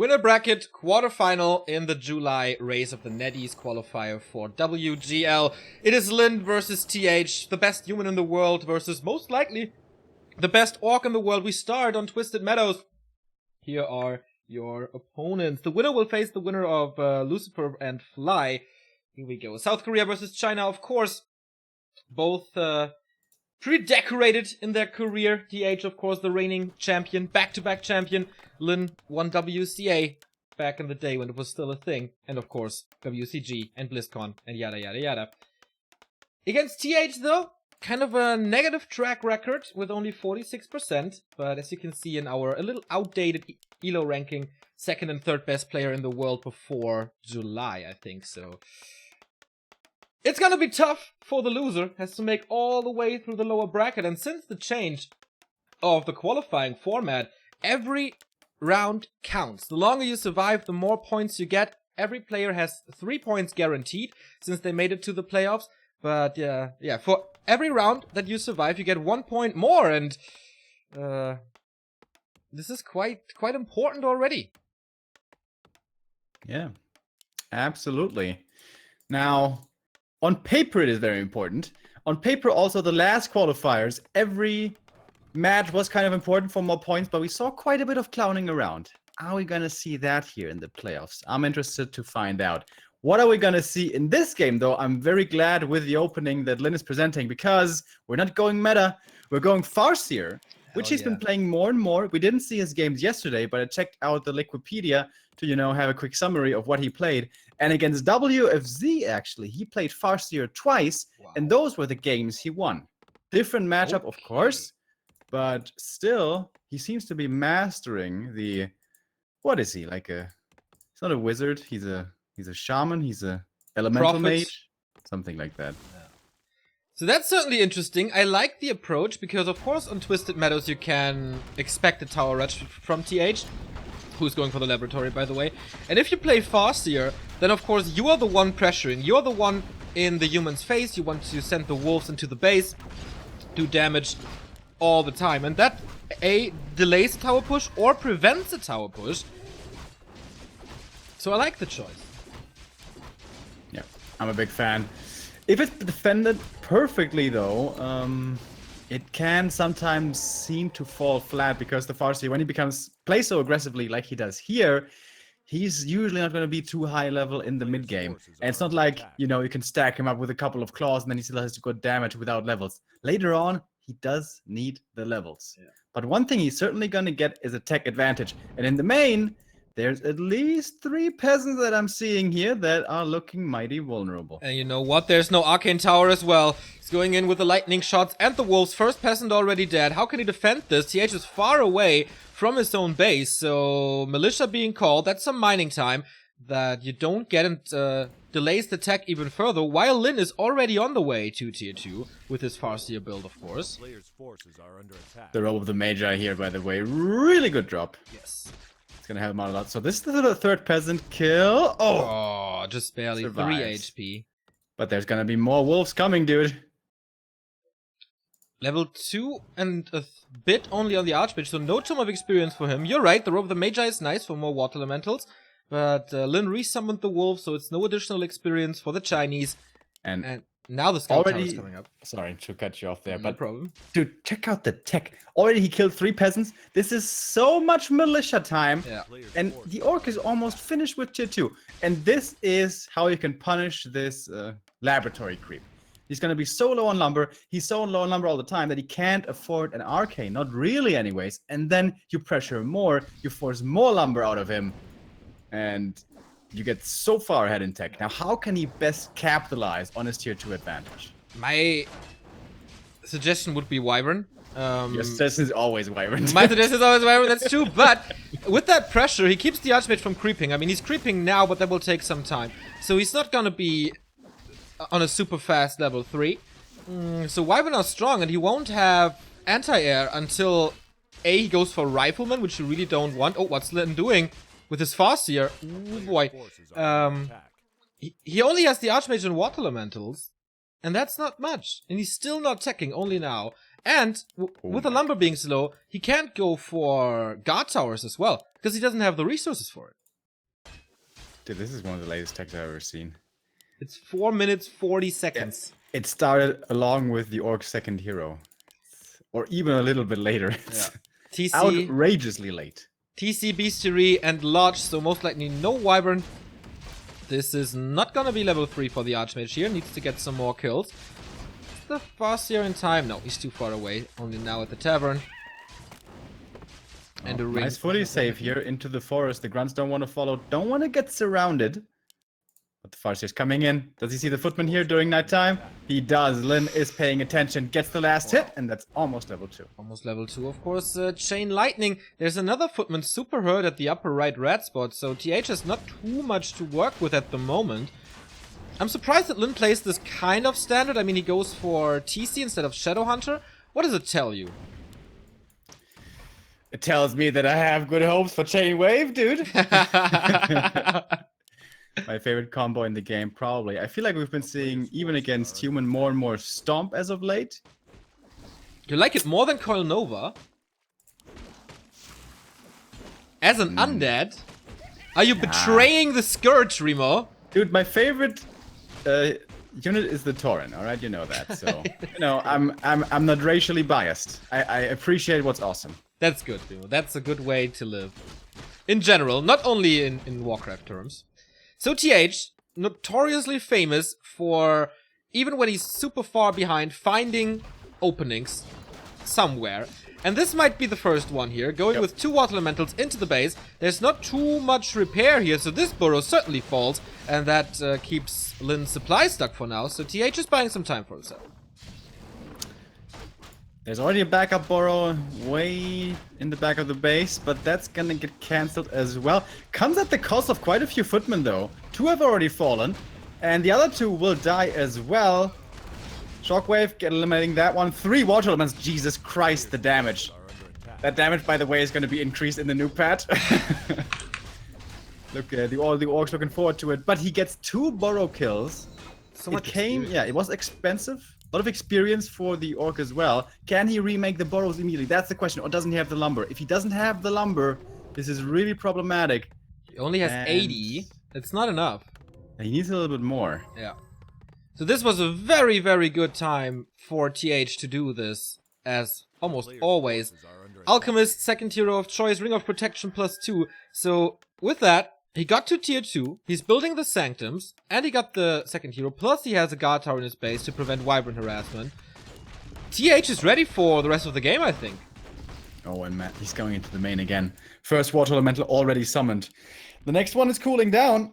Winner bracket quarterfinal in the July race of the NetEase qualifier for WGL. It is Lin versus TH, the best human in the world versus most likely the best orc in the world. We start on Twisted Meadows. Here are your opponents. The winner will face the winner of Lucifer and Fly. Here we go. South Korea versus China, of course. Both pretty decorated in their career. TH, of course, the reigning champion, back-to-back champion. Lin won WCA back in the day when it was still a thing. And, of course, WCG and BlizzCon and yada yada yada. Against TH, though, kind of a negative track record with only 46%. But as you can see in our a little outdated ELO ranking, second and third best player in the world before July, I think so. It's gonna be tough for the loser, has to make all the way through the lower bracket, and since the change of the qualifying format, every round counts. The longer you survive, the more points you get. Every player has 3 points guaranteed, since they made it to the playoffs, but yeah, for every round that you survive, you get 1 point more, and this is quite important already. Yeah, absolutely. Now, on paper, it is very important. On paper, also, the last qualifiers, every match was kind of important for more points, but we saw quite a bit of clowning around. Are we going to see that here in the playoffs? I'm interested to find out. What are we going to see in this game, though? I'm very glad with the opening that Lin is presenting, because we're not going meta, we're going Farseer, which he's been playing more and more. We didn't see his games yesterday, but I checked out the Liquipedia to, have a quick summary of what he played. And against WFZ, actually, he played Farseer twice, and those were the games he won. Different matchup, of course, but still, he seems to be mastering the... What is he? Like a... He's not a wizard, he's a shaman, he's a elemental mage, something like that. Yeah. So that's certainly interesting. I like the approach, because of course on Twisted Meadows you can expect a tower rush from TH. Who's going for the laboratory, by the way. And if you play Farseer, then of course you are the one pressuring. You're the one in the human's face. You want to send the wolves into the base, do damage all the time. And that, A, delays the tower push or prevents the tower push. So I like the choice. Yeah, I'm a big fan. If it's defended perfectly, though, it can sometimes seem to fall flat, because the Farseer, when he plays so aggressively like he does here, he's usually not going to be too high level in the mid game. And it's not like, you can stack him up with a couple of claws and then he still has to go damage without levels. Later on, he does need the levels. Yeah. But one thing he's certainly going to get is a tech advantage. And in the main, there's at least 3 peasants that I'm seeing here that are looking mighty vulnerable. And you know what? There's no arcane tower as well. He's going in with the lightning shots and the wolves. First peasant already dead. How can he defend this? TH is far away from his own base, so militia being called. That's some mining time that you don't get, and delays the tech even further, while Lin is already on the way to tier 2 with his Farseer build, of course. The Robe of the Magi here, by the way. Really good drop. Yes. It's gonna help him out a lot. So this is the third peasant kill. Oh, just barely. Survives. 3 HP. But there's gonna be more wolves coming, dude. Level 2 and a bit only on the Archmage, so no Tome of Experience for him. You're right, the Robe of the Magi is nice for more water elementals, but Lin resummoned the wolves, so it's no additional experience for the Chinese. And now the Scout Tower is coming up. Sorry to cut you off there, No but problem. Dude, check out the tech. Already he killed 3 peasants. This is so much militia time. Yeah. And the orc is almost finished with tier 2. And this is how you can punish this laboratory creep. He's going to be so low on lumber. He's so low on lumber all the time that he can't afford an arcane. Not really anyways. And then you pressure him more. You force more lumber out of him. And you get so far ahead in tech. Now, how can he best capitalize on his tier 2 advantage? My suggestion would be Wyvern. Your suggestion is always Wyvern. My suggestion is always Wyvern, that's true. But with that pressure, he keeps the Archmage from creeping. I mean, he's creeping now, but that will take some time. So he's not going to be on a super fast level 3. So Wyvern are strong, and he won't have anti-air until A, he goes for Rifleman, which you really don't want. Oh, what's Lin doing with his Farseer? Ooh, boy. He only has the Archmage and Water Elementals. And that's not much. And he's still not teching, only now. And with the lumber being slow, he can't go for guard towers as well, because he doesn't have the resources for it. Dude, this is one of the latest techs I've ever seen. It's 4 minutes, 40 seconds. Yeah. It started along with the Orc's second hero. Or even a little bit later. Yeah. TC, outrageously late. TC, Bestiary, and Lodge, so most likely no Wyvern. This is not gonna be level 3 for the Archmage here. Needs to get some more kills. Is the Farseer in time? No, he's too far away. Only now at the tavern. And a ring. Nice fully safe here into the forest. The grunts don't want to follow. Don't want to get surrounded. But the Farseer's coming in. Does he see the footman here during nighttime? He does. Lin is paying attention. Gets the last hit. And that's almost level 2. Almost level 2, of course. Chain Lightning. There's another footman super hurt at the upper right red spot. So TH has not too much to work with at the moment. I'm surprised that Lin plays this kind of standard. I mean, he goes for TC instead of Shadowhunter. What does it tell you? It tells me that I have good hopes for Chain Wave, dude. My favorite combo in the game, probably. I feel like we've been seeing, even against human, more and more Stomp as of late. You like it more than Coil Nova? As an undead? Are you betraying the Scourge, Remo? Dude, my favorite unit is the Tauren, alright? You know that, so... you know, I'm not racially biased. I appreciate what's awesome. That's good, Remo. That's a good way to live. In general, not only in Warcraft terms. So TH, notoriously famous for, even when he's super far behind, finding openings somewhere. And this might be the first one here, going with 2 Water Elementals into the base. There's not too much repair here, so this burrow certainly falls. And that keeps Lin's supply stuck for now, so TH is buying some time for himself. There's already a backup burrow way in the back of the base, but that's gonna get cancelled as well. Comes at the cost of quite a few footmen though. 2 have already fallen, and the other 2 will die as well. Shockwave, get eliminating that one. 3 water elements, Jesus Christ, the damage. That damage, by the way, is gonna be increased in the new patch. Look, all the orcs looking forward to it, but he gets 2 burrow kills. So it was expensive. A lot of experience for the orc as well. Can he remake the burrows immediately? That's the question. Or doesn't he have the lumber? If he doesn't have the lumber, this is really problematic. He only has 80. It's not enough. He needs a little bit more. Yeah. So this was a very, very good time for TH to do this, as almost always. Alchemist, second hero of choice, Ring of Protection +2. So with that, he got to tier 2, he's building the Sanctums, and he got the second hero, plus he has a guard tower in his base to prevent Wyvern harassment. TH is ready for the rest of the game, I think. Oh, and Matt, he's going into the main again. First Water Elemental already summoned. The next one is cooling down,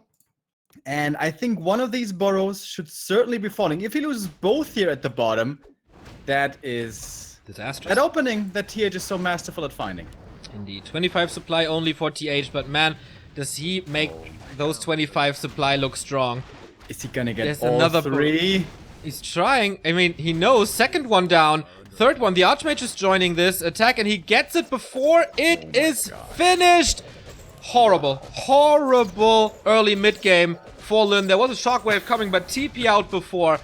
and I think one of these burrows should certainly be falling. If he loses both here at the bottom, that is... disastrous. That opening that TH is so masterful at finding. Indeed. 25 supply only for TH, but man... does he make those 25 supply look strong? Is he gonna get There's all another 3? He's trying. I mean, he knows. Second one down. Third one. The Archmage is joining this attack, and he gets it before it is finished. Horrible. Horrible early mid-game for Lin. There was a shockwave coming, but TP out before.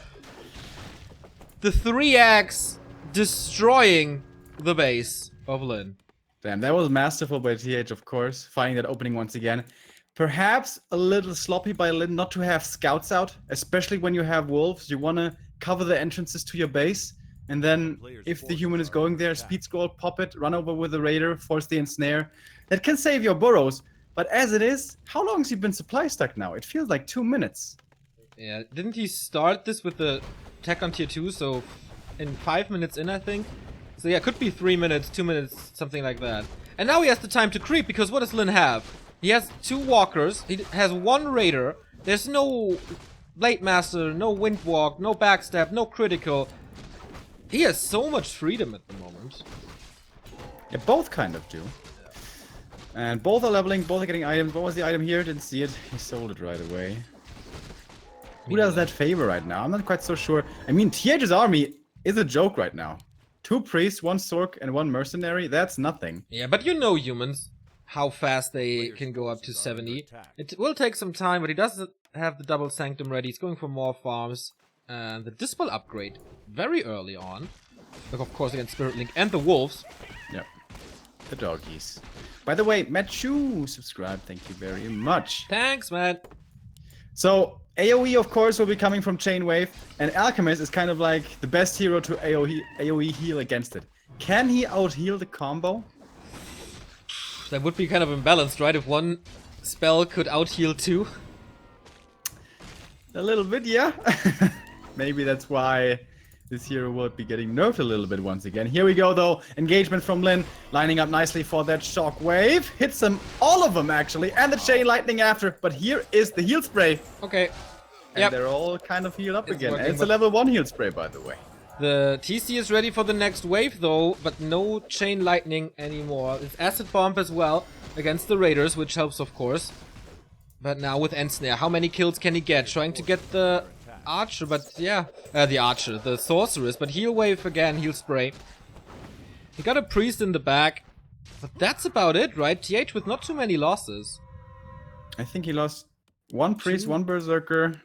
The 3x destroying the base of Lin. Damn, that was masterful by TH, of course, finding that opening once again. Perhaps a little sloppy by Lin not to have scouts out, especially when you have wolves. You want to cover the entrances to your base, and then if the human is going there, speed scroll, pop it, run over with the raider, force the ensnare. That can save your burrows, but as it is, how long has he been supply stuck now? It feels like 2 minutes. Yeah, didn't he start this with the tech on tier 2, so in 5 minutes in, I think? So yeah, could be 3 minutes, 2 minutes, something like that. And now he has the time to creep, because what does Lin have? He has 2 walkers, he has 1 raider, there's no Blade Master, no Windwalk, no backstab, no critical. He has so much freedom at the moment. Yeah, both kind of do. And both are leveling, both are getting items. What was the item here? Didn't see it. He sold it right away. Who does that favor right now? I'm not quite so sure. I mean, TH's army is a joke right now. 2 priests, 1 sork, and 1 mercenary. That's nothing. Yeah, but you know humans, how fast they can go up to 70. It will take some time, but he doesn't have the double sanctum ready. He's going for more farms. And the Dispel upgrade very early on. Like, of course, against Spirit Link and the Wolves. Yep. The doggies. By the way, Matt Chu subscribed. Thank you very much. Thanks, man. So, AoE, of course, will be coming from Chain Wave. And Alchemist is kind of like the best hero to AoE heal against it. Can he out-heal the combo? That would be kind of imbalanced, right? If one spell could out-heal 2. A little bit, yeah. Maybe that's why this hero will be getting nerfed a little bit once again. Here we go, though. Engagement from Lin, lining up nicely for that shockwave. Hits them, all of them, actually. And the Chain Lightning after. But here is the heal spray. Okay. And they're all kind of healed up It's again. working, And it's a level 1 heal spray, by the way. The TC is ready for the next wave, though, but no Chain Lightning anymore. It's Acid Bomb as well against the Raiders, which helps, of course. But now with Ensnare, how many kills can he get? Trying to get the Archer, but yeah. The Archer, the Sorceress, but Heal Wave again, Heal Spray. He got a Priest in the back, but that's about it, right? TH with not too many losses. I think he lost one Priest, one Berserker.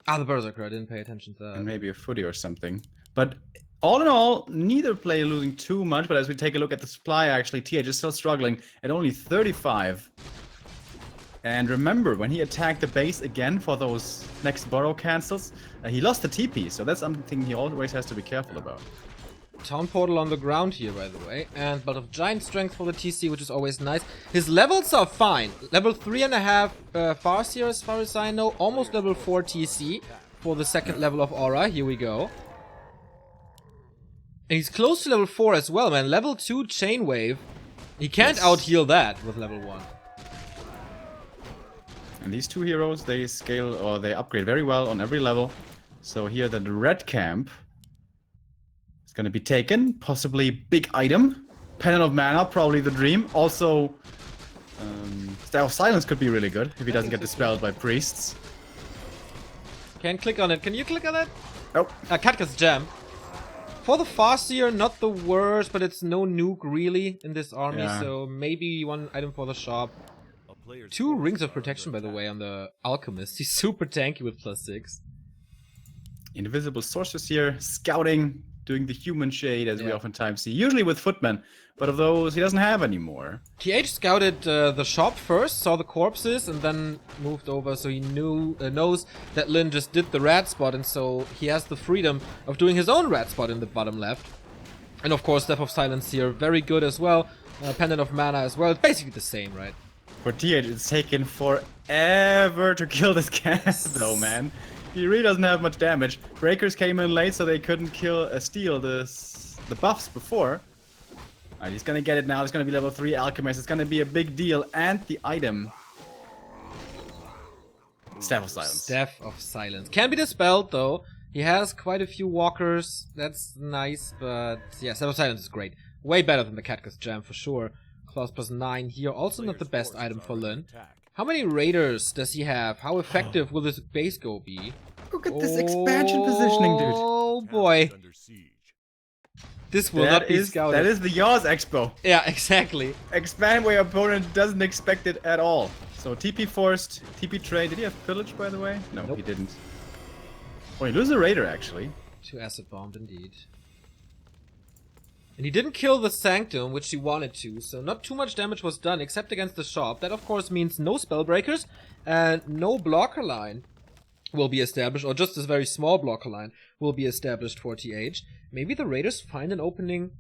Ah, the Berserker, I didn't pay attention to that. And maybe a Footy or something. But all in all, neither player losing too much. But as we take a look at the supply, actually, TH is still struggling at only 35. And remember, when he attacked the base again for those next burrow cancels, he lost the TP. So that's something he always has to be careful about. Town Portal on the ground here, by the way. And but of Giant Strength for the TC, which is always nice. His levels are fine. Level 3.5 Farseer, as far as I know. Almost level 4 TC for the second level of Aura. Here we go. And he's close to level 4 as well, man. Level 2 Chain Wave. He can't out-heal that with level 1. And these two heroes, they scale or they upgrade very well on every level. So here the red camp is going to be taken. Possibly big item. Pendant of Mana, probably the dream. Also, Staff of Silence could be really good if he doesn't get dispelled by priests. Can't click on it. Can you click on it? Nope. Katka's Gem. For the Farseer, not the worst, but it's no nuke really in this army, Yeah. so maybe one item for the shop. 2 Rings of Protection, by the way, on the Alchemist. He's super tanky with +6. Invisible Sorceress here, scouting, doing the human shade as we oftentimes see. Usually with footmen, but of those he doesn't have anymore. TH scouted the shop first, saw the corpses, and then moved over, so he knows that Lin just did the rat spot, and so he has the freedom of doing his own rat spot in the bottom left. And of course, Staff of Silence here, very good as well. Pendant of Mana as well. It's basically the same, right? For TH, it's taken forever to kill this cast, though, man. He really doesn't have much damage. Breakers came in late, so they couldn't steal the buffs before. Alright, he's gonna get it now. It's gonna be level 3 Alchemist. It's gonna be a big deal. And the item. Staff of Silence. Staff of Silence. Can be dispelled, though. He has quite a few walkers. That's nice, but yeah, Staff of Silence is great. Way better than the Katka's Jam, for sure. Claws +9 here. Also not the best item for Lin. How many Raiders does he have? How effective will this base go be? Look at this expansion positioning, dude. Oh boy. This will not be scouted. That is the Yaws Expo. Yeah, exactly. Expand where your opponent doesn't expect it at all. So TP forced, TP trade. Did he have pillage, by the way? No, Nope. he didn't. Oh, he loses a Raider, actually. 2 acid bombed, indeed. And he didn't kill the Sanctum, which he wanted to, so not too much damage was done, except against the shop. That, of course, means no Spellbreakers, and no blocker line will be established, or just this very small blocker line will be established for TH. Maybe the Raiders find an opening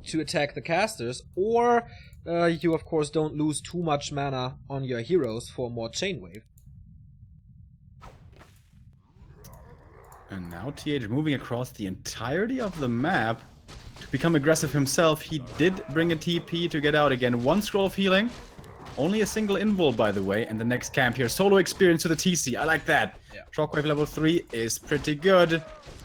to attack the casters, or you, of course, don't lose too much mana on your heroes for more Chain Wave. And now TH moving across the entirety of the map. To become aggressive himself, he did bring a TP to get out again. 1 scroll of healing. Only a single invul, by the way. And the next camp here. Solo experience to the TC. I like that. Yeah. Shockwave level 3 is pretty good.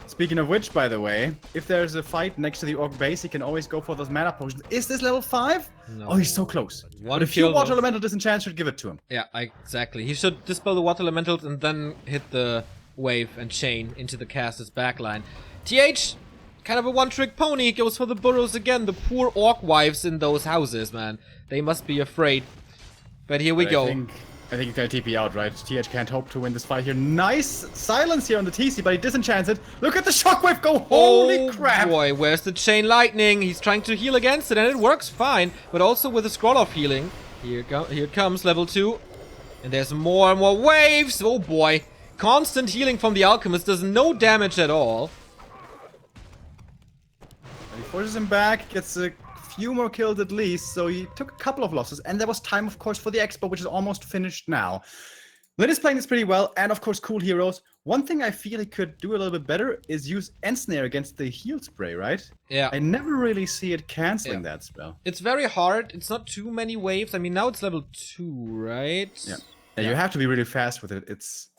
Speaking of which, by the way, if there's a fight next to the Orc base, he can always go for those mana potions. Is this level 5? No. Oh, he's so close. One But a few kill, Water though. Elemental Disenchant should give it to him. Yeah, exactly. He should dispel the Water Elementals and then hit the wave and chain into the caster's backline. TH, kind of a one-trick pony, goes for the burrows again. The poor orc wives in those houses, man. They must be afraid. But here we But go. I think I think he's gonna TP out, right? TH can't hope to win this fight here. Nice silence here on the TC, but he disenchants it. Look at the shockwave go! Holy crap! Boy, where's the chain lightning? He's trying to heal against it, and it works fine. But also with the scroll off healing. Here it comes, level 2. And there's more and more waves! Oh boy. Constant healing from the Alchemist does no damage at all. He forces him back, gets a few more kills at least, so he took a couple of losses. And there was time, of course, for the Expo, which is almost finished now. Lyn is playing this pretty well, and of course, cool heroes. One thing I feel he could do a little bit better is use Ensnare against the heal spray, right? Yeah. I never really see it canceling that spell. It's very hard. It's not too many waves. I mean, now it's level 2, right? Yeah. Yeah, you have to be really fast with it. It's...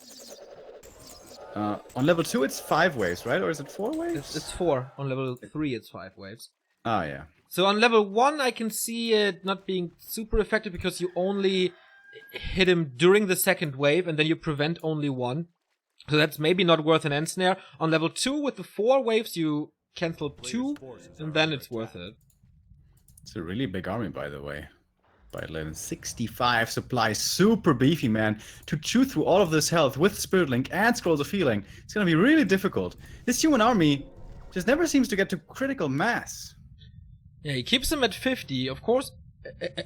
on level 2, it's 5 waves, right? Or is it 4 waves? It's 4. On level 3, it's 5 waves. Oh, yeah. So on level 1, I can see it not being super effective because you only hit him during the second wave and then you prevent only 1. So that's maybe not worth an Ensnare. On level 2, with the 4 waves, you cancel 2 and then it's worth it. It's a really big army, by the way. By 1165 supplies, super beefy, man. To chew through all of this health with Spirit Link and Scrolls of Healing, it's gonna be really difficult. This human army just never seems to get to critical mass. Yeah, he keeps him at 50. Of course,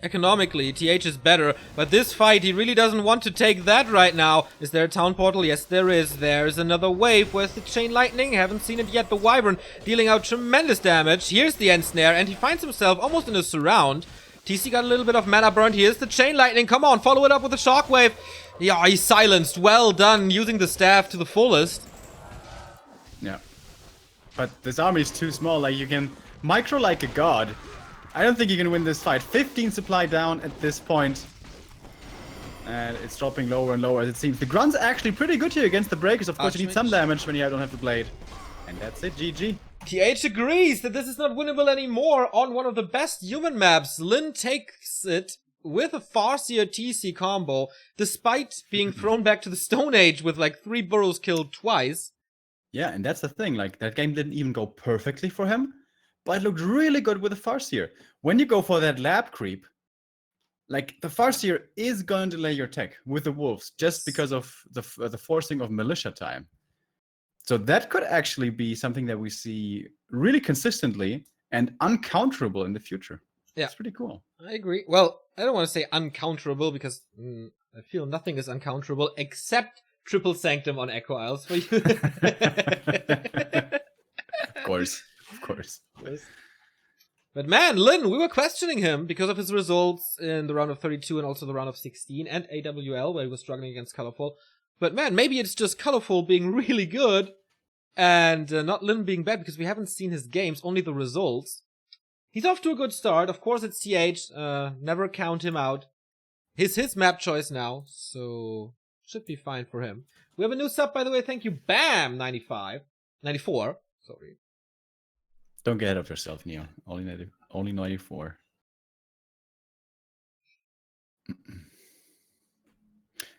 economically, TH is better, but this fight, he really doesn't want to take that right now. Is there a town portal? Yes, there is. There's another wave. Where's the chain lightning? Haven't seen it yet. The Wyvern dealing out tremendous damage. Here's the Ensnare, and he finds himself almost in a surround. TC got a little bit of mana burned. Here's the chain lightning. Come on, follow it up with a shockwave. Yeah, he's silenced. Well done, using the staff to the fullest. Yeah. But this army is too small. Like, you can micro like a god. I don't think you can win this fight. 15 supply down at this point. And it's dropping lower and lower as it seems. The Grunt's actually pretty good here against the Breakers. Of course, you need some damage when you don't have the blade. And that's it, GG. TH agrees that this is not winnable anymore on one of the best human maps. Lyn takes it with a Farseer TC combo, despite being thrown back to the Stone Age with like 3 burrows killed twice. Yeah, and that's the thing. Like, that game didn't even go perfectly for him, but it looked really good with the Farseer. When you go for that lab creep, like, the Farseer is going to delay your tech with the Wolves just because of the forcing of militia time. So that could actually be something that we see really consistently and uncounterable in the future. Yeah. It's pretty cool. I agree. Well, I don't want to say uncounterable because I feel nothing is uncounterable except Triple Sanctum on Echo Isles for you. Of course. Of course. But man, Lyn, we were questioning him because of his results in the round of 32 and also the round of 16 and AWL where he was struggling against Colorful. But man, maybe it's just Colorful being really good and not Lyn being bad because we haven't seen his games, only the results. He's off to a good start. Of course, it's TH. Never count him out. His map choice now, so should be fine for him. We have a new sub, by the way. Thank you, Bam! 94. Sorry. Don't get ahead of yourself, Neo. Only 94.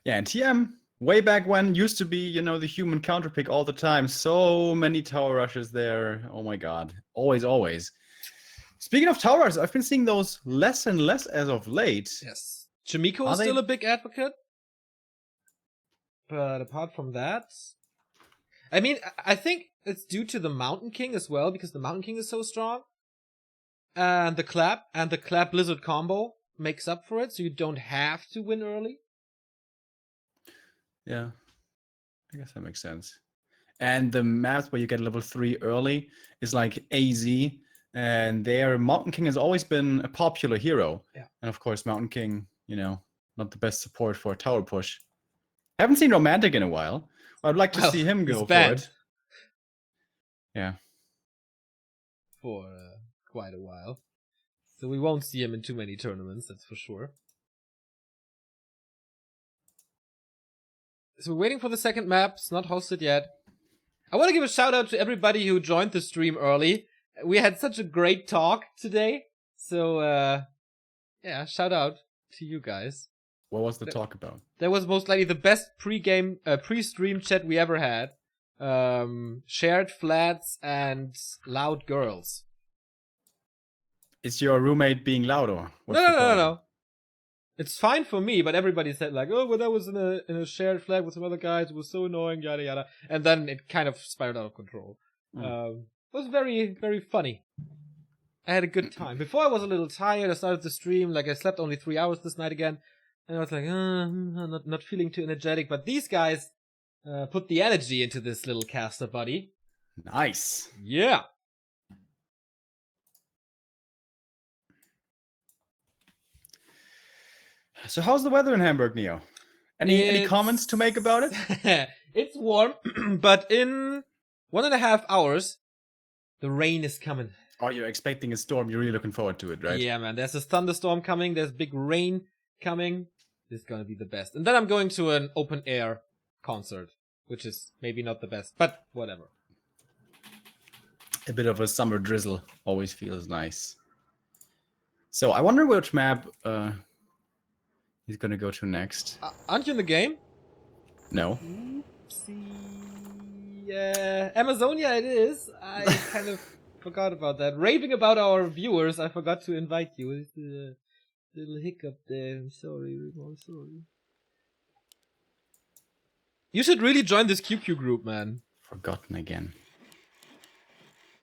Yeah, and TM, way back when, used to be, you know, the human counterpick all the time. So many tower rushes there. Oh my god. Always, always. Speaking of tower rushes, I've been seeing those less and less as of late. Yes. Chimiko is still a big advocate. But apart from that... I mean, I think it's due to the Mountain King as well, because the Mountain King is so strong. And the Clap Blizzard combo makes up for it, so you don't have to win early. Yeah, I guess that makes sense. And the maps where you get level 3 early is like AZ, and there Mountain King has always been a popular hero. Yeah. And of course, Mountain King, you know, not the best support for a tower push. Haven't seen Romantic in a while. I'd like to see him go for it. Yeah. For quite a while. So we won't see him in too many tournaments, that's for sure. So we're waiting for the second map. It's not hosted yet. I want to give a shout out to everybody who joined the stream early. We had such a great talk today. So, yeah, shout out to you guys. What was the talk about? That was most likely the best pre-stream chat we ever had. Shared flats and loud girls. Is your roommate being loud or? No. It's fine for me, but everybody said like, oh, well, that was in a shared flag with some other guys. It was so annoying, yada yada. And then it kind of spiraled out of control. It was very, very funny. I had a good time. Before I was a little tired. I started the stream, like I slept only 3 hours this night again. And I was like, I'm not feeling too energetic. But these guys put the energy into this little caster buddy. Nice. Yeah. So how's the weather in Hamburg, Neo? Any comments to make about it? It's warm, but in 1.5 hours, the rain is coming. Oh, you're expecting a storm. You're really looking forward to it, right? Yeah, man. There's a thunderstorm coming. There's big rain coming. This is gonna be the best. And then I'm going to an open air concert, which is maybe not the best, but whatever. A bit of a summer drizzle always feels nice. So I wonder which map he's gonna go to next. Aren't you in the game? No. Amazonia it is. I kind of forgot about that. Raving about our viewers, I forgot to invite you. It's a little hiccup there. I'm sorry, Remo, I'm sorry. You should really join this QQ group, man. Forgotten again.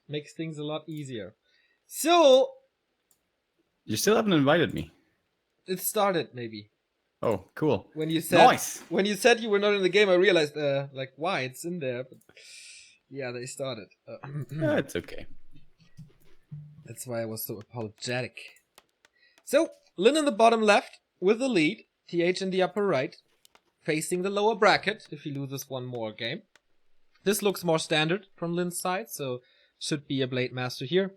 Makes things a lot easier. So... You still haven't invited me. It started, maybe. Oh, cool. When you said nice. When you said you were not in the game, I realized, like, why? It's in there. But yeah, they started. Yeah, it's okay. That's why I was so apologetic. So, Lin in the bottom left with the lead. TH in the upper right. Facing the lower bracket if he loses one more game. This looks more standard from Lin's side, so should be a Blade Master here.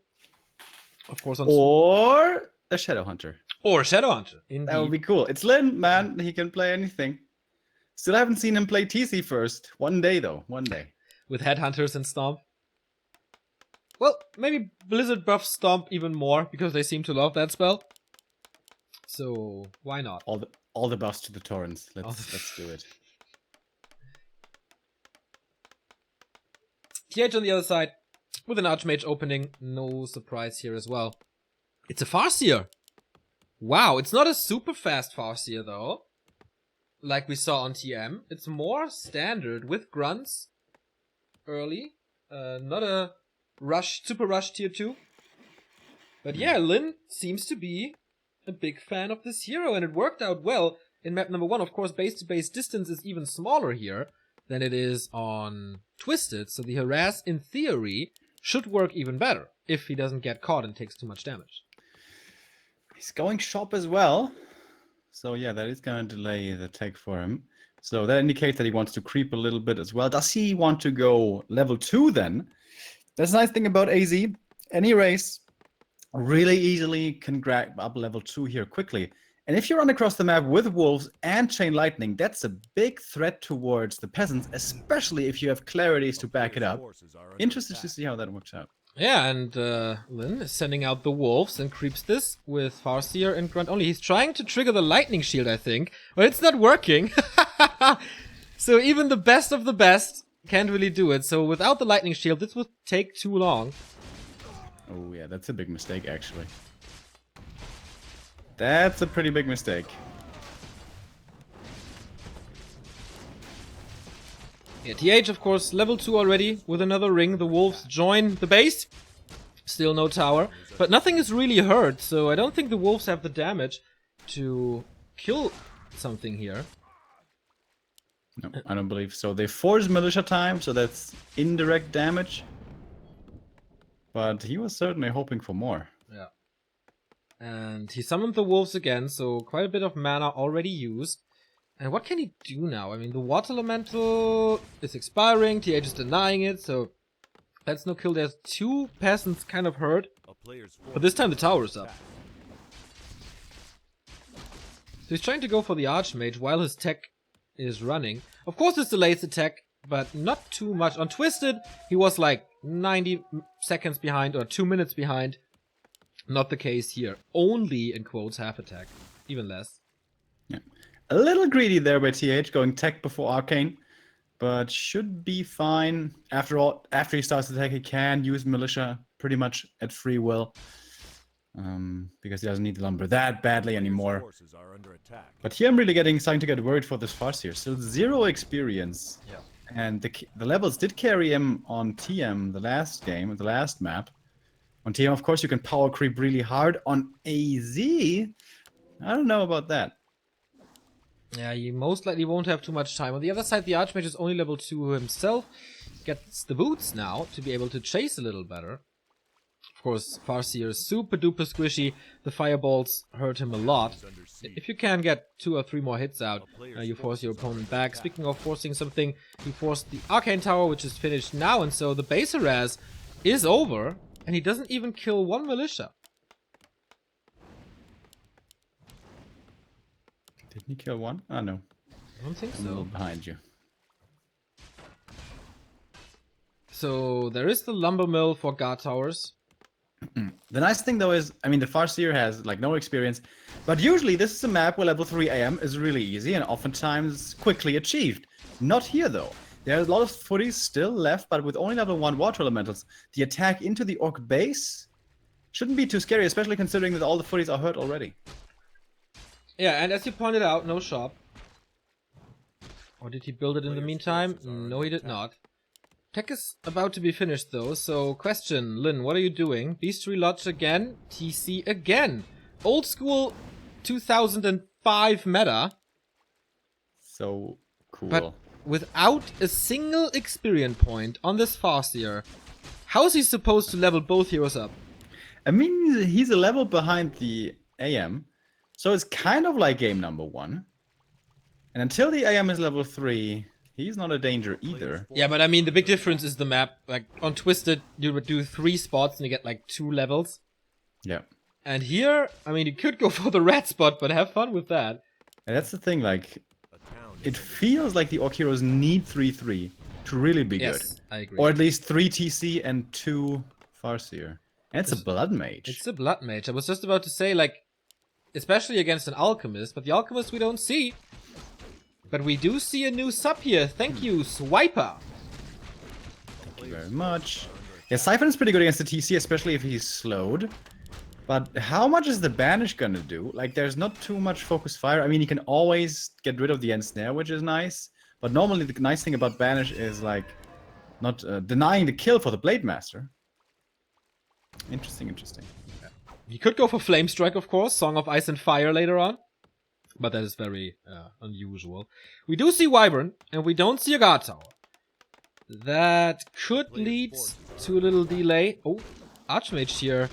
Of course, on or a Shadow Hunter. Or Shadow Hunter. Indeed. That would be cool. It's Lin, man. He can play anything. Still haven't seen him play TC first. One day, though. One day. With Headhunters and Stomp. Well, maybe Blizzard buffs Stomp even more, because they seem to love that spell. So, why not? All the buffs to the Torrents. Let's do it. TH on the other side, with an Archmage opening. No surprise here as well. It's a Farseer. Wow, it's not a super fast Farseer though, like we saw on TM. It's more standard with grunts early, not a super rush tier 2. But yeah, Lin seems to be a big fan of this hero, and it worked out well in map number 1. Of course, base-to-base distance is even smaller here than it is on Twisted, so the harass, in theory, should work even better if he doesn't get caught and takes too much damage. He's going shop as well. So yeah, that is going to delay the tech for him. So that indicates that he wants to creep a little bit as well. Does he want to go level 2 then? That's the nice thing about AZ. Any race really easily can grab up level 2 here quickly. And if you run across the map with wolves and chain lightning, that's a big threat towards the peasants, especially if you have clarities to back it up. Interested to see how that works out. Yeah, and Lin is sending out the wolves and creeps this with Farseer and Grunt only. He's trying to trigger the lightning shield, I think, but it's not working. So even the best of the best can't really do it. So without the lightning shield, this would take too long. Oh yeah, that's a big mistake actually. That's a pretty big mistake. Yeah, TH, of course, level 2 already with another ring. The wolves join the base. Still no tower. But nothing is really hurt, so I don't think the wolves have the damage to kill something here. No, I don't believe so. They force militia time, so that's indirect damage. But he was certainly hoping for more. Yeah. And he summoned the wolves again, so quite a bit of mana already used. And what can he do now? I mean, the Water Elemental is expiring, TH is denying it, so that's no kill. There's 2 peasants kind of hurt, but this time the tower is up. So he's trying to go for the Archmage while his tech is running. Of course this delays the tech, but not too much. On Twisted, he was like 90 seconds behind, or 2 minutes behind. Not the case here. Only, in quotes, half attack. Even less. Yeah. A little greedy there by TH, going tech before Arcane, but should be fine. After all, after he starts the tech, he can use Militia pretty much at free will. because he doesn't need the lumber that badly anymore. Forces are under attack. But here I'm really starting to get worried for this Farseer. Still 0 experience. Yeah. And the levels did carry him on TM the last game, the last map. On TM, of course, you can power creep really hard. On AZ, I don't know about that. Yeah, you most likely won't have too much time. On the other side, the Archmage is only level 2 himself. Gets the boots now to be able to chase a little better. Of course, Farseer is super duper squishy. The fireballs hurt him a lot. If you can get 2 or 3 more hits out, you force your opponent back. Speaking of forcing something, he forced the Arcane Tower, which is finished now, and so the base harass is over, and he doesn't even kill 1 militia. Didn't he kill 1? Oh, no. I don't think A little so. behind you. So there is the lumber mill for guard towers. The nice thing though is, I mean, the Farseer has like no experience, but usually this is a map where level 3 AM is really easy and oftentimes quickly achieved. Not here though. There are a lot of footies still left, but with only level 1 water elementals, the attack into the orc base shouldn't be too scary, especially considering that all the footies are hurt already. Yeah, and as you pointed out, no shop. Or did he build it in the meantime? No, he did not. Tech is about to be finished though, so question, Lin, what are you doing? Beastry Lodge again? TC again? Old school 2005 meta, So cool. but without a single experience point on this Farseer. How is he supposed to level both heroes up? I mean, he's a level behind the AM, so it's kind of like game number 1. And until the AM is level 3, he's not a danger either. Yeah, but I mean, the big difference is the map. Like, on Twisted, you would do 3 spots and you get like 2 levels. Yeah. And here, I mean, you could go for the red spot, but have fun with that. And that's the thing, like, A town it feels like the Orc heroes need 3-3 to really be good. Yes, I agree. Or at least 3 TC and 2 Farseer. And it's a Blood Mage. It's a Blood Mage. I was just about to say, like, especially against an Alchemist, but the Alchemist we don't see. But we do see a new sub here. Thank you, Swiper. Thank you very much. Yeah, Siphon is pretty good against the TC, especially if he's slowed. But how much is the Banish gonna do? Like, there's not too much focus fire. I mean, you can always get rid of the end snare, which is nice. But normally the nice thing about Banish is, like, not denying the kill for the Blade Master. Interesting, interesting. You could go for Flame Strike, of course. Song of Ice and Fire later on. But that is very unusual. We do see Wyvern, and we don't see a guard tower. That could lead to a little delay. Oh, Archmage here.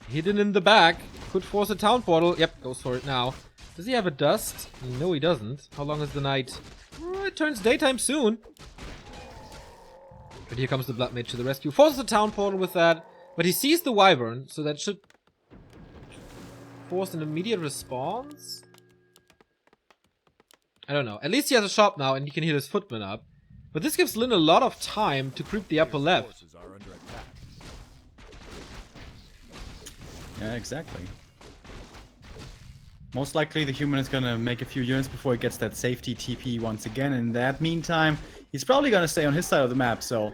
Hidden in the back. Could force a town portal. Yep, goes for it now. Does he have a dust? No, he doesn't. How long is the night? Oh, it turns daytime soon. But here comes the Blood Mage to the rescue. Forces a town portal with that. But he sees the Wyvern, so that should force an immediate response? I don't know. At least he has a shop now and he can heal his footman up. But this gives Lin a lot of time to creep the upper left. forces are under attack. Yeah, exactly. Most likely the human is gonna make a few units before he gets that safety TP once again. In that meantime, he's probably gonna stay on his side of the map, so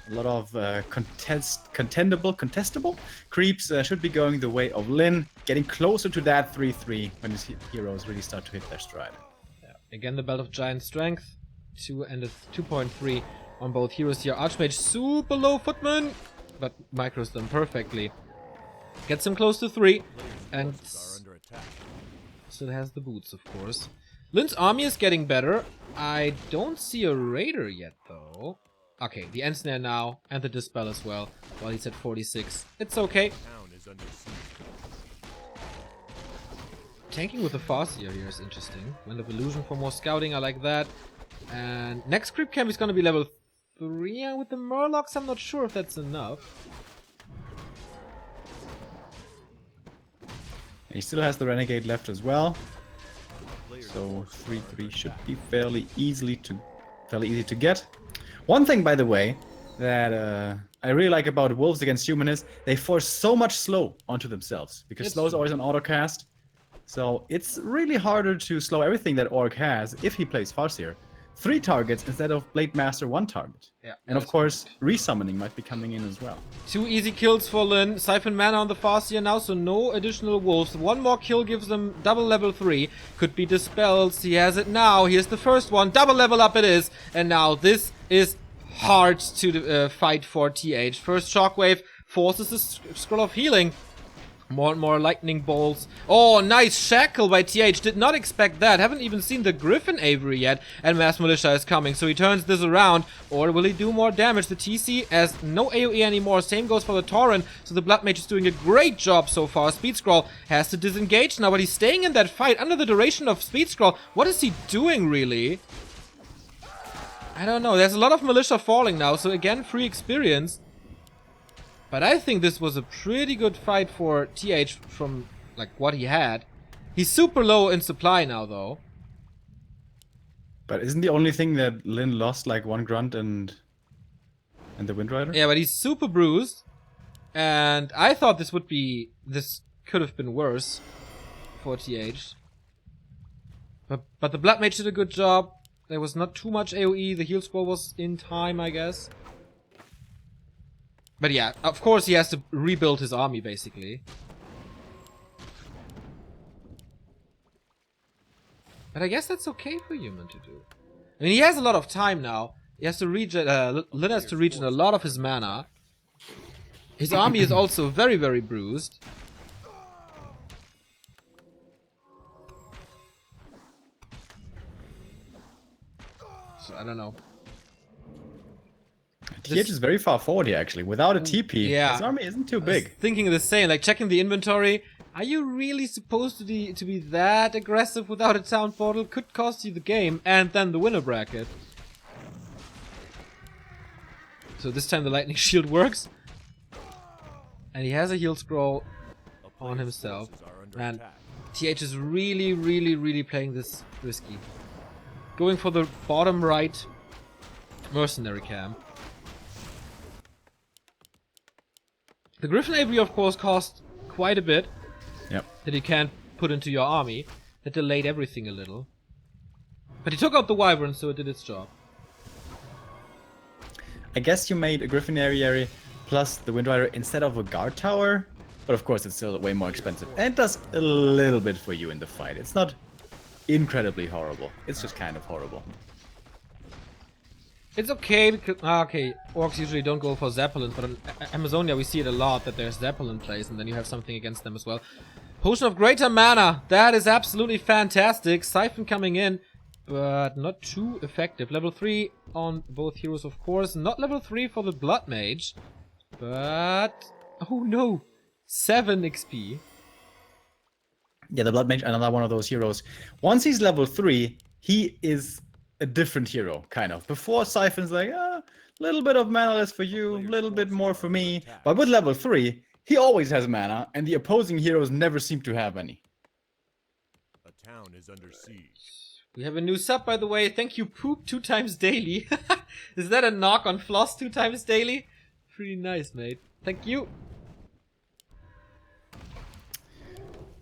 a lot of contestable creeps should be going the way of Lin, getting closer to that 3-3 when his heroes really start to hit their stride. Yeah. Again, the Belt of Giant Strength. 2 and a 2.3 on both heroes here. Archmage super low footman, but micros them perfectly. Gets him close to 3, and Are under attack. still has the boots, of course. Lin's army is getting better. I don't see a raider yet, though. Okay, the end snare now, and the dispel as well, while he's at 46. It's okay. Town is under siege. Tanking with the Farseer here is interesting. Wind of Illusion for more scouting, I like that. And next creep camp is gonna be level 3. Yeah, with the Murlocs, I'm not sure if that's enough. He still has the Renegade left as well. So 3-3 should be fairly easy to get. One thing, by the way, that I really like about Wolves against Human is they force so much slow onto themselves. Because It's slow is true. always an autocast. So it's really harder to slow everything that Orc has if he plays Farseer. 3 targets instead of Blade Master 1 target. Yeah. And of course, resummoning might be coming in as well. 2 easy kills for Lin. Siphon mana on the Farseer now, so no additional wolves. 1 more kill gives them double level 3. Could be dispels. He has it now. Here's the first one. Double level up it is. And now this is hard to fight for TH. First shockwave forces the scroll of healing. More and more lightning bolts. Oh, nice shackle by TH. Did not expect that. Haven't even seen the Griffin Avery yet. And Mass Militia is coming. So he turns this around. Or will he do more damage? The TC has no AoE anymore. Same goes for the Torrent. So the Blood Mage is doing a great job so far. Speed Scroll has to disengage now. But he's staying in that fight under the duration of Speed Scroll. What is he doing, really? I don't know. There's a lot of Militia falling now. So again, free experience. But I think this was a pretty good fight for TH from, like, what he had. He's super low in supply now, though. But isn't the only thing that Lin lost, like, 1 grunt and the Wind Rider? Yeah, but he's super bruised. And I thought this could have been worse for TH. But the Blood Mage did a good job. There was not too much AoE. The heal scroll was in time, I guess. But yeah, of course he has to rebuild his army, basically. But I guess that's okay for human to do. I mean, he has a lot of time now. He has to regen, Lin has to regen a lot of his mana. His army is also very, very bruised. So, I don't know. TH is very far forward here, actually. Without a TP, yeah. his army isn't too big. Thinking the same, like checking the inventory. Are you really supposed to be that aggressive without a town portal? Could cost you the game and then the winner bracket. So this time the lightning shield works. And he has a heal scroll on himself. And TH is really, really, really playing this risky. Going for the bottom right mercenary camp. The Griffin Avery, of course, cost quite a bit. Yep. That you can't put into your army. That delayed everything a little. But he took out the Wyvern, so it did its job. I guess you made a Griffin Aviary plus the Wind Rider instead of a guard tower. But of course, it's still way more expensive. And it does a little bit for you in the fight. It's not incredibly horrible. It's just kind of horrible. It's okay because orcs usually don't go for Zeppelin, but on Amazonia we see it a lot that there's Zeppelin plays and then you have something against them as well. Potion of Greater Mana, that is absolutely fantastic. Siphon coming in, but not too effective. Level 3 on both heroes, of course. Not level 3 for the Blood Mage, but oh no, 7 XP. Yeah, the Blood Mage, another one of those heroes. Once he's level 3, he is a different hero, kind of. Before, Siphon's like, little bit of mana less for you, little bit more for me. But with level 3, he always has mana, and the opposing heroes never seem to have any. A town is under siege. We have a new sub, by the way. Thank you, Poop 2 times daily. Is that a knock on Floss 2 times daily? Pretty nice, mate. Thank you.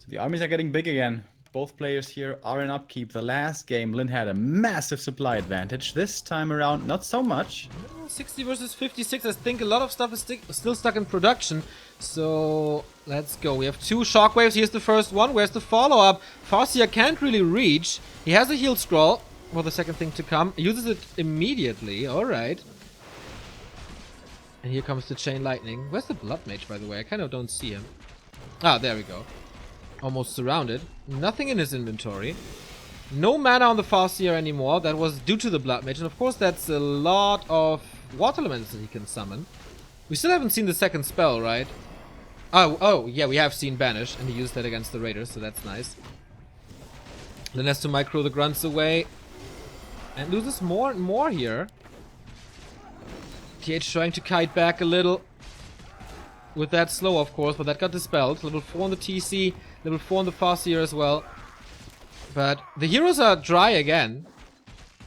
So the armies are getting big again. Both players here are in upkeep. The last game, Lin had a massive supply advantage. This time around, not so much. 60 versus 56. I think a lot of stuff is still stuck in production. So let's go. We have 2 shockwaves. Here's the first one. Where's the follow-up? Farseer can't really reach. He has a heal scroll for the second thing to come. Uses it immediately. Alright. And here comes the Chain Lightning. Where's the Blood Mage, by the way? I kind of don't see him. Ah, there we go. Almost surrounded. Nothing in his inventory. No mana on the Farseer anymore. That was due to the Blood Mage. And of course that's a lot of water elements that he can summon. We still haven't seen the second spell, right? Oh, yeah, we have seen Banish. And he used that against the Raiders, so that's nice. Then has to micro the grunts away. And loses more and more here. TH trying to kite back a little. With that slow, of course, but that got dispelled. Level 4 on the TC. Level 4 on the Farseer as well. But the heroes are dry again.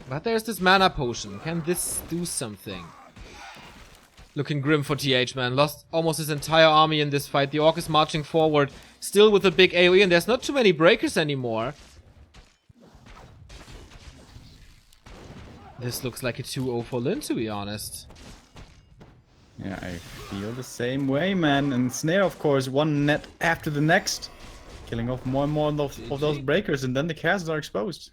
But there's this mana potion. Can this do something? Looking grim for TH, man. Lost almost his entire army in this fight. The Orc is marching forward. Still with a big AoE. And there's not too many breakers anymore. This looks like a 2-0 for Lin, to be honest. Yeah, I feel the same way, man. And Snare, of course, one net after the next. Killing off more and more of those breakers, and then the castles are exposed.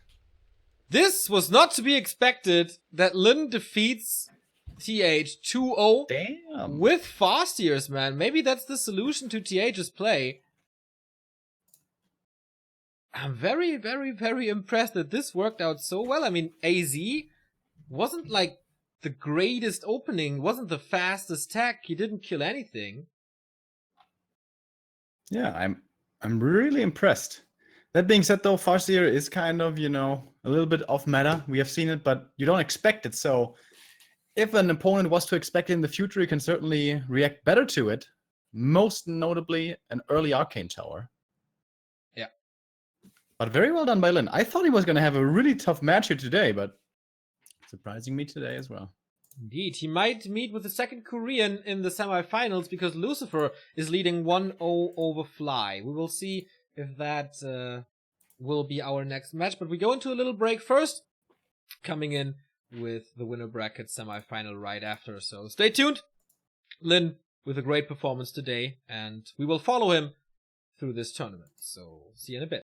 This was not to be expected, that Lin defeats TH 2-0 Damn. with fast years, man. Maybe that's the solution to TH's play. I'm very, very, very impressed that this worked out so well. I mean, AZ wasn't like the greatest opening, wasn't the fastest tech, he didn't kill anything. Yeah, I'm really impressed. That being said, though, Farseer is kind of, you know, a little bit off meta. We have seen it, but you don't expect it. So if an opponent was to expect it in the future, he can certainly react better to it. Most notably, an early Arcane Tower. Yeah. But very well done by Lin. I thought he was going to have a really tough match here today, but surprising me today as well. Indeed, he might meet with the second Korean in the semifinals because Lucifer is leading 1-0 over Fly. We will see if that will be our next match, but we go into a little break first, coming in with the winner bracket semifinal right after. So stay tuned. Lin with a great performance today, and we will follow him through this tournament. So see you in a bit.